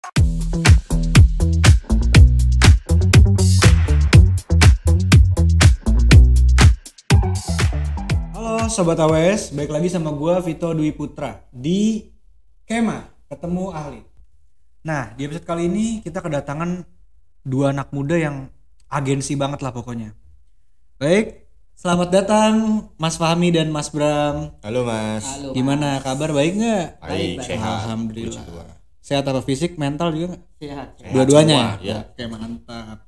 Halo Sobat AWS, balik lagi sama gue Vito Dwi Putra di Kema, ketemu ahli. Nah, di episode kali ini kita kedatangan dua anak muda yang agensi banget lah pokoknya. Baik, selamat datang Mas Fahmi dan Mas Bram. Halo Mas. Halo, Gimana kabar, baik nggak? Baik, sehat. Alhamdulillah. Puji Tuhan. Sehat apa fisik, mental juga nggak? Sehat. Dua-duanya semua, ya. Oke, mantap.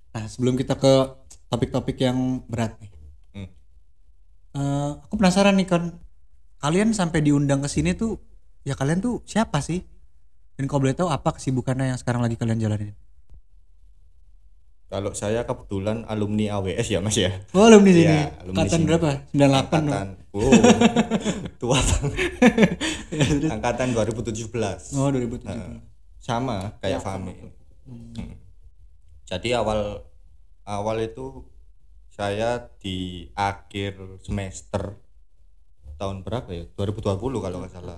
Nah, sebelum kita ke topik-topik yang berat nih. Aku penasaran nih kan, kalian sampai diundang ke sini tuh, ya kalian tuh siapa sih? Dan kalau boleh tahu apa kesibukannya yang sekarang lagi kalian jalanin? Kalau saya kebetulan alumni AWS ya Mas ya. Oh, alumni sini. Iya, alumni Angkatan sini. berapa? 98 Angkatan. Oh, tua banget. Angkatan 2017. Oh, 2017. Sama kayak Ya, Fahmi. Jadi awal itu saya di akhir semester tahun berapa ya? 2020 kalau nggak salah.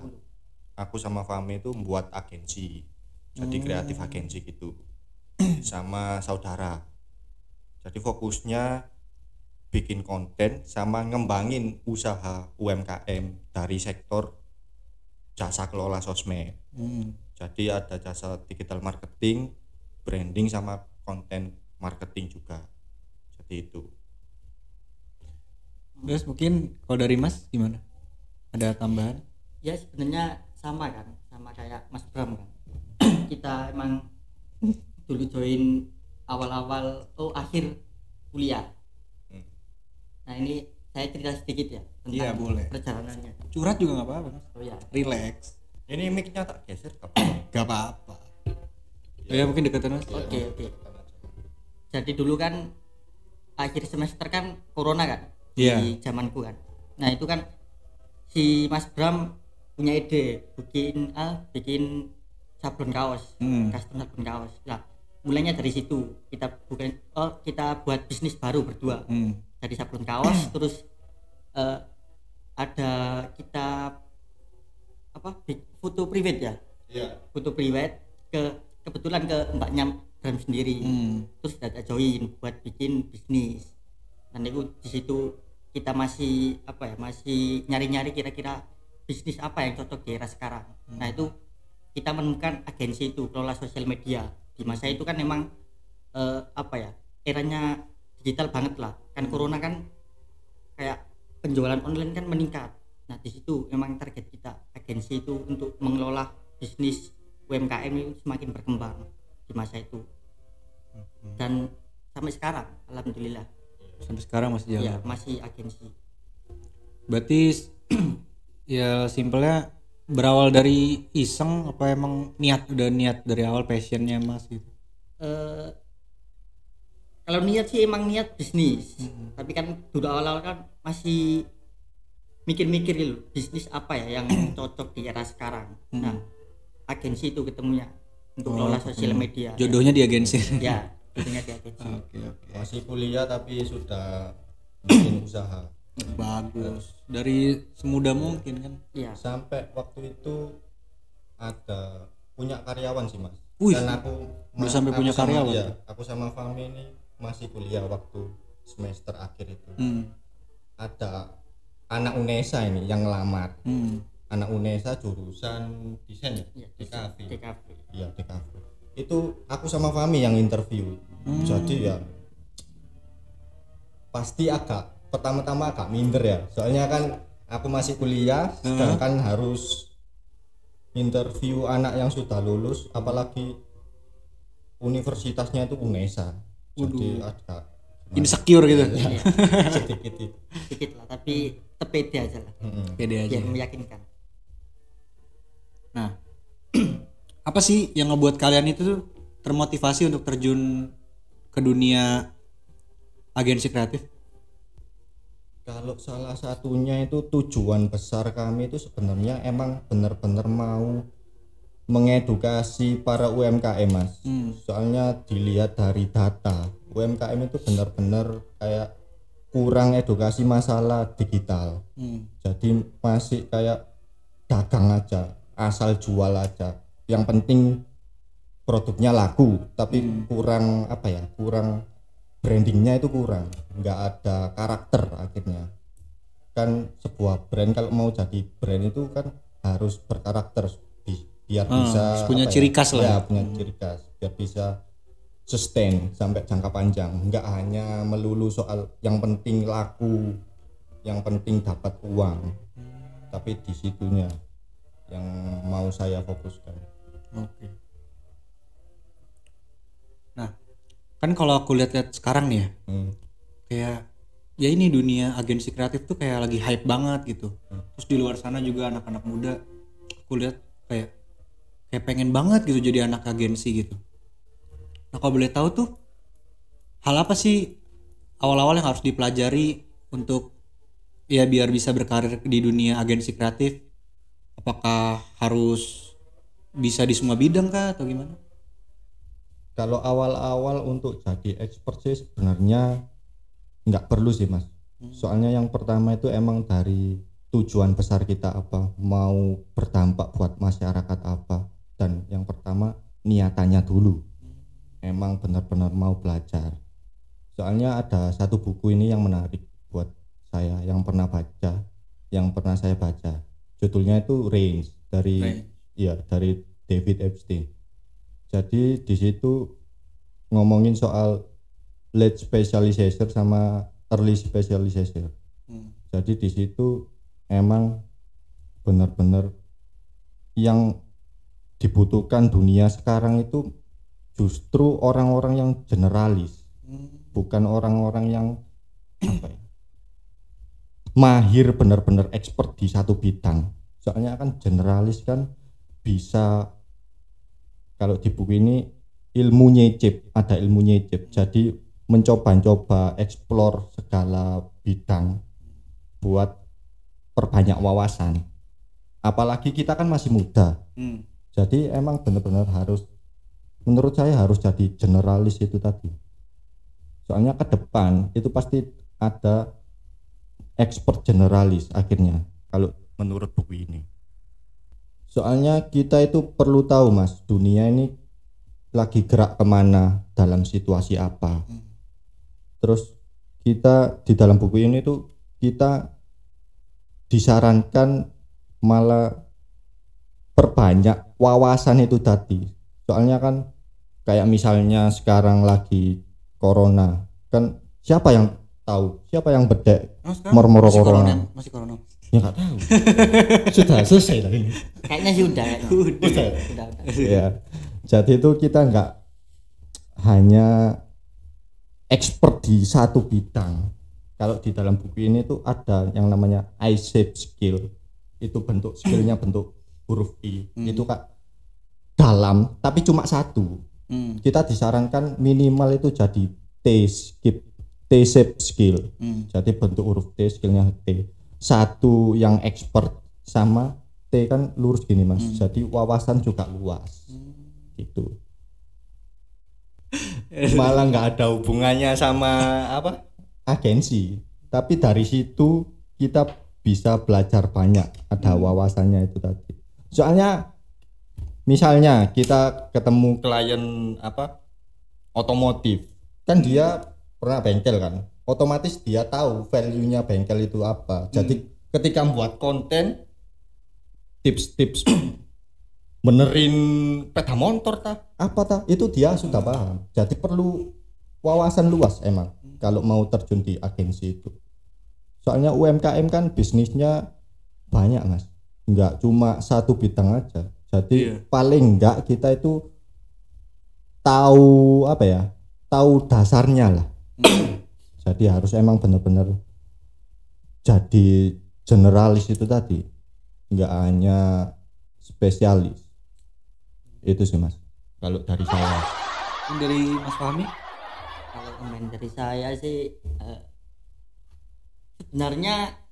Aku sama Fahmi itu membuat agensi. Jadi kreatif agensi gitu. Sama saudara. Jadi fokusnya bikin konten sama ngembangin usaha UMKM dari sektor jasa kelola sosmed. Jadi ada jasa digital marketing, branding sama konten marketing juga. Jadi itu. Terus mungkin kalau dari Mas gimana? Ada tambahan? Ya sebenarnya sama kan, sama kayak Mas Bram kan. Kita emang dulu join awal-awal akhir kuliah. Nah ini saya cerita sedikit ya tentang Iya, boleh. perjalanannya. Curhat juga nggak apa-apa, Mas. Oh ya. Relax. Ini mic-nya tak geser Gak apa-apa. Ya mungkin deketan Mas. Oke. Jadi dulu kan akhir semester kan corona kan Iya. di zamanku kan. Nah itu kan si Mas Bram punya ide bikin sablon kaos, custom sablon kaos. Nah mulainya dari situ kita buat bisnis baru berdua. Dari sablon kaos terus ada kita foto private ya. Iya. Foto private kebetulan ke mbaknya Bram sendiri. Terus ada join buat bikin bisnis. Dan itu di situ kita masih masih nyari-nyari kira-kira bisnis apa yang cocok di era sekarang. Nah itu kita menemukan agensi itu kelola sosial media. Di masa itu kan memang eranya digital banget lah. Kan corona kan kayak penjualan online kan meningkat. Nah di situ memang target kita agensi itu untuk mengelola bisnis UMKM itu semakin berkembang di masa itu. Dan sampai sekarang alhamdulillah Sampai sekarang masih jalan. ya masih agensi. Berarti ya simpelnya berawal dari iseng apa emang udah niat dari awal passionnya Mas gitu? Kalau niat sih emang niat bisnis, tapi kan dulu awal-awal kan masih mikir-mikir gitu bisnis apa ya yang cocok di era sekarang. Nah agensi itu ketemunya untuk kelola sosial media. Jodohnya di agensi. Ya jodohnya di agensi. Oke. Masih kuliah tapi sudah bikin usaha. Bagus. Dari semudah mungkin kan. Iya. Sampai waktu itu ada punya karyawan sih Mas. Wih, Dan aku udah sampai punya karyawan? Iya, aku sama Fahmi ini masih kuliah waktu semester akhir itu. Ada anak UNESA ini yang ngelamar. Anak UNESA jurusan desain ya? DKV. Iya, DKV. Itu aku sama Fahmi yang interview. Jadi ya pasti pertama-tama agak minder ya. Soalnya kan aku masih kuliah sedangkan harus interview anak yang sudah lulus, apalagi universitasnya itu UNESA. Jadi agak Insecure gitu. sedikit itu. Sedikit lah tapi pede aja lah. Pede aja. Biar meyakinkan. Nah, apa sih yang ngebuat kalian itu tuh termotivasi untuk terjun ke dunia agensi kreatif? Kalau salah satunya itu tujuan besar kami itu sebenarnya emang benar-benar mau mengedukasi para UMKM Mas. Soalnya dilihat dari data UMKM itu benar-benar kayak kurang edukasi masalah digital. Jadi masih kayak dagang aja, asal jual aja. yang penting produknya laku, tapi kurang apa ya, kurang brandingnya itu kurang, nggak ada karakter. Akhirnya kan sebuah brand kalau mau jadi brand itu kan harus berkarakter, biar bisa punya apa ciri ya, khas lah. ya punya ciri khas, biar bisa sustain sampai jangka panjang, nggak hanya melulu soal yang penting laku, yang penting dapat uang, tapi di situnya yang mau saya fokuskan. Oke. Nah, kan kalau aku lihat-lihat sekarang nih ya, kayak ya ini dunia agensi kreatif tuh kayak lagi hype banget gitu. Terus di luar sana juga anak-anak muda, aku lihat kayak pengen banget gitu jadi anak agensi gitu. Nah, kalau boleh tahu tuh hal apa sih awal-awal yang harus dipelajari untuk ya biar bisa berkarir di dunia agensi kreatif? Apakah harus bisa di semua bidang kah atau gimana? Kalau awal-awal untuk jadi expert sih sebenarnya nggak perlu sih mas. Soalnya yang pertama itu emang dari tujuan besar kita apa, mau berdampak buat masyarakat apa, dan yang pertama niatannya dulu. Emang benar-benar mau belajar. Soalnya ada satu buku ini yang menarik buat saya, yang pernah saya baca. Judulnya itu Range dari David Epstein. Jadi di situ ngomongin soal late specialization sama early specialization. Jadi di situ emang benar-benar yang dibutuhkan dunia sekarang itu justru orang-orang yang generalis, bukan orang-orang yang apa ya, mahir benar-benar expert di satu bidang. Soalnya kan generalis kan bisa, kalau di buku ini ada ilmu nyecip, jadi mencoba-coba explore segala bidang buat perbanyak wawasan. Apalagi kita kan masih muda, jadi emang benar-benar harus, menurut saya harus jadi generalis itu tadi. Soalnya ke depan itu pasti ada expert generalis akhirnya kalau menurut buku ini. Soalnya kita itu perlu tahu mas, dunia ini lagi gerak kemana, dalam situasi apa. Terus kita di dalam buku ini tuh kita disarankan malah perbanyak wawasan itu tadi. Soalnya kan kayak misalnya sekarang lagi corona, kan siapa yang tahu, siapa yang bedek moro-moro corona? Masih corona. Ya nggak tahu. Sudah selesai lah ini. Kayaknya sudah. Ya. Jadi itu kita nggak hanya expert di satu bidang. Kalau di dalam buku ini tuh ada yang namanya I-shape skill. Itu bentuk skillnya bentuk huruf I. Itu kak dalam tapi cuma satu. Kita disarankan minimal itu jadi T-shape skill. Jadi bentuk huruf T, skillnya T. Satu yang expert sama T kan lurus gini mas. Jadi wawasan juga luas. Gitu. Malah nggak ada hubungannya sama apa agensi, tapi dari situ kita bisa belajar banyak, ada wawasannya itu tadi. Soalnya misalnya kita ketemu klien apa otomotif, kan dia pernah bengkel kan, otomatis dia tahu value-nya bengkel itu apa. Jadi ketika membuat konten tips-tips benerin sepeda motor itu dia sudah paham. Jadi perlu wawasan luas emang kalau mau terjun di agensi itu. Soalnya UMKM kan bisnisnya banyak mas, nggak cuma satu bidang aja. Jadi paling enggak kita itu tahu apa ya, tahu dasarnya lah. Jadi harus emang benar-benar jadi generalis itu tadi, nggak hanya spesialis. Itu sih mas kalau dari saya. Dari Mas Fahmi? Kalau komen dari saya sih sebenarnya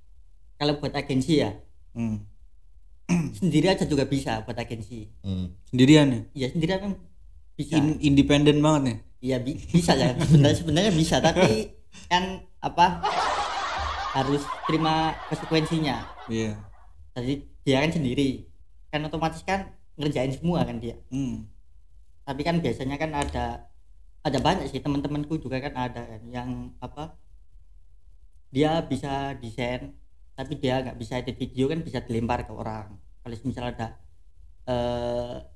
kalau buat agensi ya sendiri aja juga bisa buat agensi. Sendirian ya? Iya sendirian kan bisa. Independen banget nih. Iya bisa ya sebenarnya bisa, tapi kan apa harus terima konsekuensinya. Iya. Jadi dia kan sendiri kan otomatis kan ngerjain semua kan dia. Tapi kan biasanya kan ada banyak sih teman-temanku juga kan ada kan yang apa, dia bisa desain tapi dia nggak bisa edit video, kan bisa dilempar ke orang kalau misalnya ada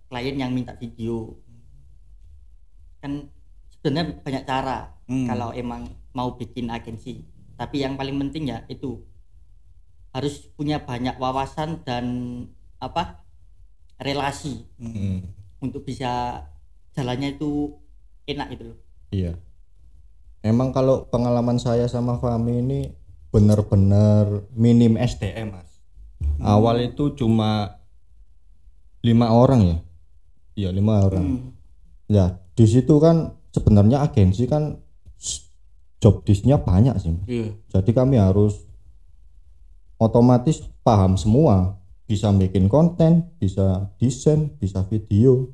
klien yang minta video. Kan sebenarnya banyak cara kalau emang mau bikin agensi, tapi yang paling penting ya itu harus punya banyak wawasan dan apa, relasi untuk bisa jalannya itu enak gitu loh. Iya. Emang kalau pengalaman saya sama Fami ini benar-benar minim SDM, Mas. Awal itu cuma 5 orang ya. Iya, 5 orang. Ya, di situ kan sebenarnya agensi kan job desk-nya banyak sih. Jadi kami harus otomatis paham semua, bisa bikin konten, bisa desain, bisa video,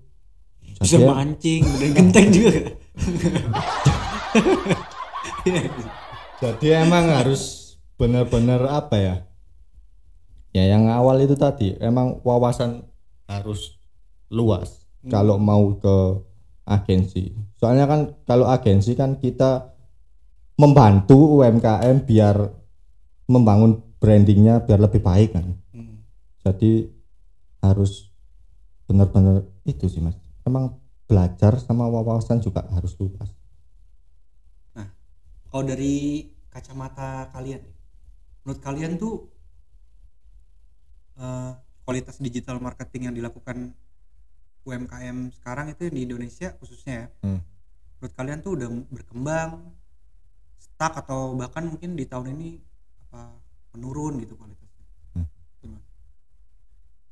bisa mancing dan genteng juga. Jadi emang harus benar-benar apa ya? Ya yang awal itu tadi emang wawasan harus luas kalau mau ke agensi. Soalnya kan kalau agensi kan kita membantu UMKM biar membangun brandingnya biar lebih baik kan. Jadi harus benar-benar itu sih Mas. Emang belajar sama wawasan juga harus luas. Nah, kalau dari kacamata kalian, menurut kalian tuh kualitas digital marketing yang dilakukan UMKM sekarang itu di Indonesia khususnya ya, menurut kalian tuh udah berkembang, stuck, atau bahkan mungkin di tahun ini apa menurun gitu kualitasnya?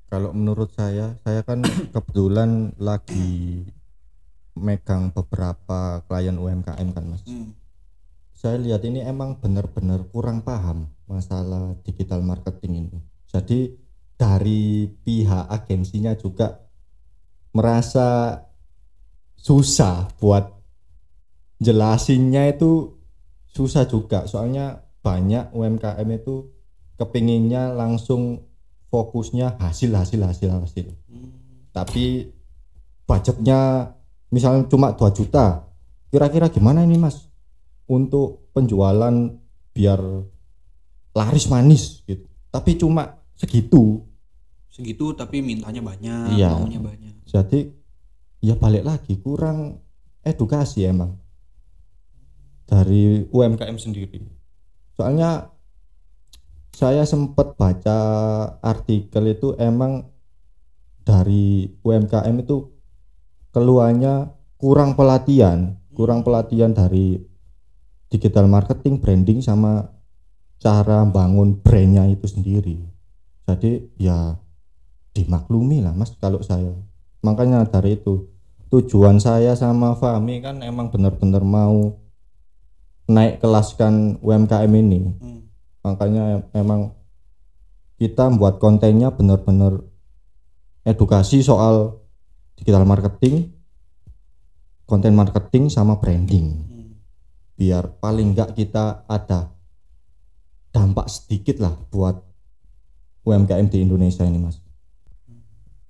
Kalau menurut saya kan kebetulan lagi megang beberapa klien UMKM kan Mas. Saya lihat ini emang benar-benar kurang paham masalah digital marketing ini. Jadi dari pihak agensinya juga merasa susah buat jelasinnya, itu susah juga. Soalnya banyak UMKM itu kepinginnya langsung fokusnya hasil. Tapi budgetnya misalnya cuma 2 juta. Kira-kira gimana ini Mas untuk penjualan biar laris manis gitu. Tapi cuma segitu tapi mintanya banyak, iya. maunya banyak. Jadi ya balik lagi kurang edukasi emang dari UMKM sendiri. Soalnya saya sempat baca artikel itu emang dari UMKM itu keluarnya kurang pelatihan dari digital marketing, branding, sama cara bangun brandnya itu sendiri. Jadi ya dimaklumi lah Mas kalau saya. Makanya dari itu tujuan saya sama Fami kan emang benar-benar mau naik kelaskan UMKM ini. Makanya emang kita buat kontennya benar-benar edukasi soal digital marketing, konten marketing, sama branding. Biar paling enggak kita ada dampak sedikit lah buat UMKM di Indonesia ini Mas.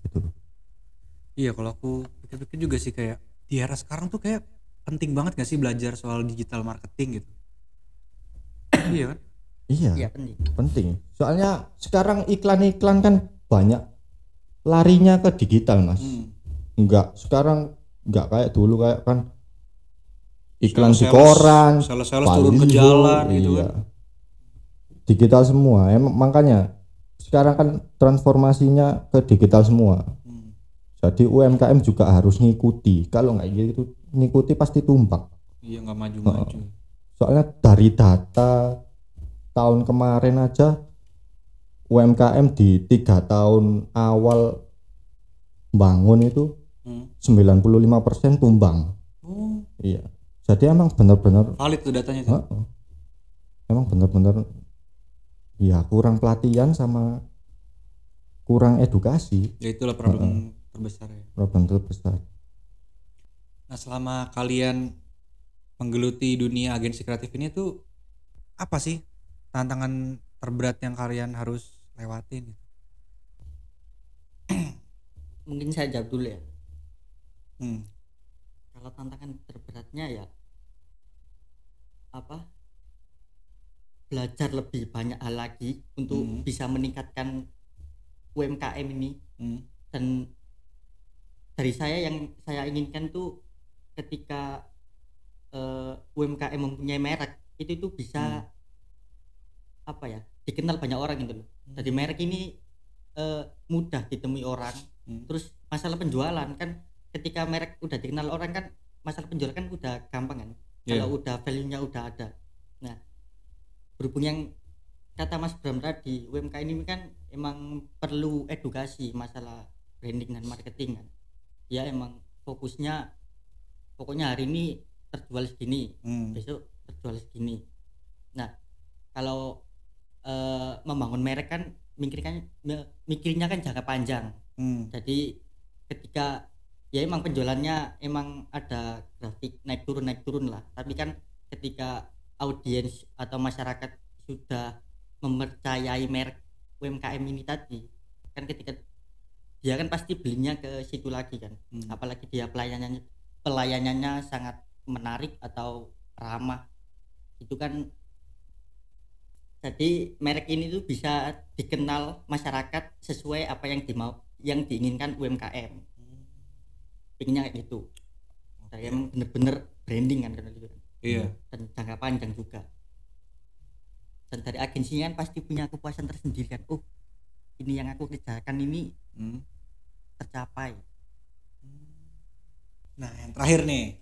Gitu. Iya, kalau aku pikir-pikir juga sih kayak di era sekarang tuh kayak penting banget gak sih belajar soal digital marketing gitu. Iya kan? Iya, penting. Soalnya sekarang iklan-iklan kan banyak larinya ke digital Mas. Sekarang enggak kayak dulu, kayak kan iklan di koran, sales turun ke jalan gitu kan. Digital semua. Makanya sekarang kan transformasinya ke digital semua. Jadi UMKM juga harus ngikuti. Kalau nggak gitu ngikuti pasti tumbang. Iya, nggak maju-maju. Soalnya dari data tahun kemarin aja UMKM di 3 tahun awal bangun itu 95% tumbang. Iya. Jadi emang benar-benar valid tuh datanya tuh. Emang benar-benar ya kurang pelatihan sama kurang edukasi. Ya itulah problem terbesar ya. Problem terbesar. Nah, selama kalian menggeluti dunia agensi kreatif ini tuh apa sih tantangan terberat yang kalian harus lewatin? Mungkin saya jawab dulu ya. Hmm. Kalau tantangan terberatnya ya apa? Belajar lebih banyak hal lagi untuk bisa meningkatkan UMKM ini. Dan dari saya yang saya inginkan tuh ketika UMKM mempunyai merek itu tuh bisa apa ya, dikenal banyak orang gitu loh. Jadi merek ini mudah ditemui orang. Terus masalah penjualan kan, ketika merek udah dikenal orang kan, masalah penjualan kan udah gampang kan. Kalau udah value-nya udah ada. Nah, berhubung yang kata Mas Bram tadi, UMKM ini kan emang perlu edukasi masalah branding dan marketing kan. Ya emang fokusnya pokoknya hari ini terjual segini, besok terjual segini. Nah, kalau membangun merek kan mikirnya kan jangka panjang. Jadi ketika ya emang penjualannya emang ada grafik naik turun lah, tapi kan ketika audiens atau masyarakat sudah mempercayai merek UMKM ini tadi kan, ketika dia kan pasti belinya ke situ lagi kan. Apalagi dia pelayanannya sangat menarik atau ramah, itu kan jadi merek ini tuh bisa dikenal masyarakat sesuai apa yang diinginkan UMKM. Pinginnya kayak gitu. Saya bener-bener branding kan gitu. Iya. Dan jangka panjang juga. Dan dari agensinya kan pasti punya kepuasan tersendiri kan. Oh, ini yang aku kerjakan ini tercapai. Nah, yang terakhir nih,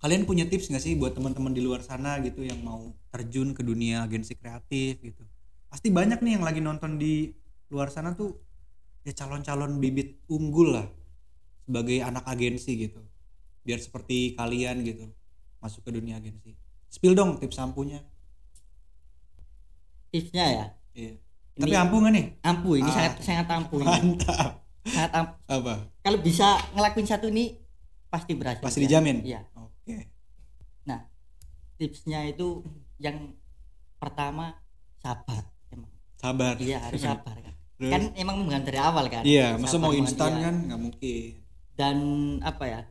kalian punya tips nggak sih buat teman-teman di luar sana gitu yang mau terjun ke dunia agensi kreatif gitu? Pasti banyak nih yang lagi nonton di luar sana tuh ya calon-calon bibit unggul lah sebagai anak agensi gitu, biar seperti kalian gitu masuk ke dunia agensi. Spill dong tips ampuhnya. Tipsnya ya. Iya. Tapi ampuh nggak nih? Ampuh, ini sangat ampuh. Mantap. Sangat ampuh. Apa? Kalau bisa ngelakuin satu ini pasti berhasil. Pasti dijamin. Iya. Oke. Nah, tipsnya itu yang pertama sabar. Emang. Sabar. Iya, harus sabar kan. Terus? Kan emang bukan dari awal kan. Iya, masa mau Sabar instan banget, kan nggak mungkin. Dan apa ya?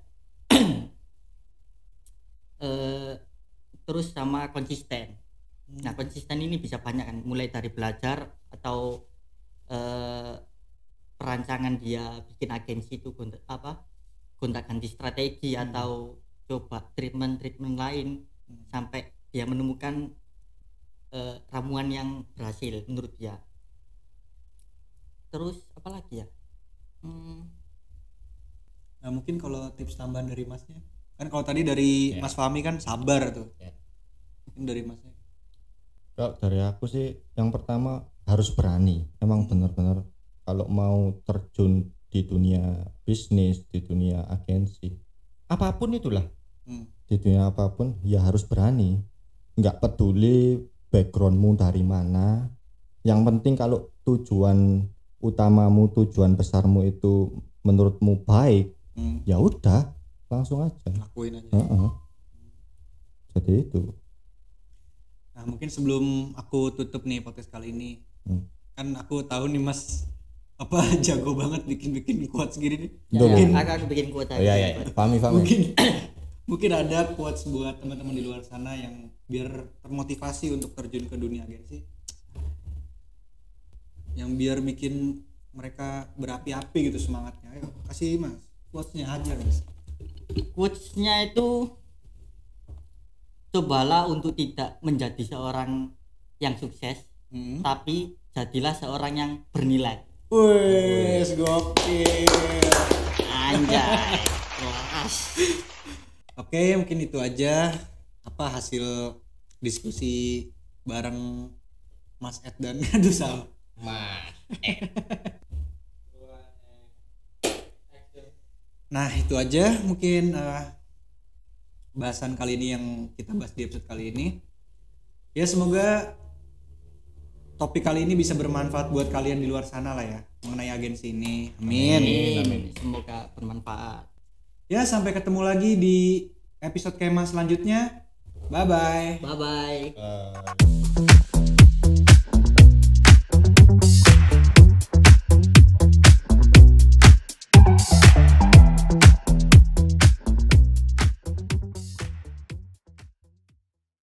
Terus sama konsisten. Nah, konsisten ini bisa banyak kan, mulai dari belajar atau perancangan dia bikin agensi itu gonta-ganti strategi atau coba treatment lain sampai dia menemukan ramuan yang berhasil menurut dia. Terus apa lagi ya? Nah, mungkin kalau tips tambahan dari masnya, kan kalau tadi dari Mas Fahmi kan sabar tuh. Mungkin dari masnya. Kalau dari aku sih yang pertama harus berani. Emang benar-benar kalau mau terjun di dunia bisnis, di dunia agensi, apapun itulah, di dunia apapun ya harus berani. Nggak peduli backgroundmu dari mana, yang penting kalau tujuan utamamu, tujuan besarmu itu menurutmu baik, ya udah langsung aja lakuin aja. Jadi itu. Nah, mungkin sebelum aku tutup nih podcast kali ini, kan aku tahu nih Mas jago banget bikin quotes gini nih. Aku bikin quote aja. Iya. Fahmi. Mungkin ada quotes buat teman-teman di luar sana yang biar termotivasi untuk terjun ke dunia agensi, yang biar bikin mereka berapi-api gitu semangatnya. Ayo kasih Mas quotesnya aja Mas. Quotesnya itu, cobalah untuk tidak menjadi seorang yang sukses, tapi jadilah seorang yang bernilai. Wes gokil. Anjay. Oke, mungkin itu aja hasil diskusi bareng Mas Ed dan aduh salah. Mas. Nah, itu aja mungkin bahasan kali ini yang kita bahas di episode kali ini. Ya, semoga topik kali ini bisa bermanfaat buat kalian di luar sana lah ya, mengenai agensi ini. Amin. Semoga bermanfaat. Ya, sampai ketemu lagi di episode Kema selanjutnya. Bye bye. Bye bye.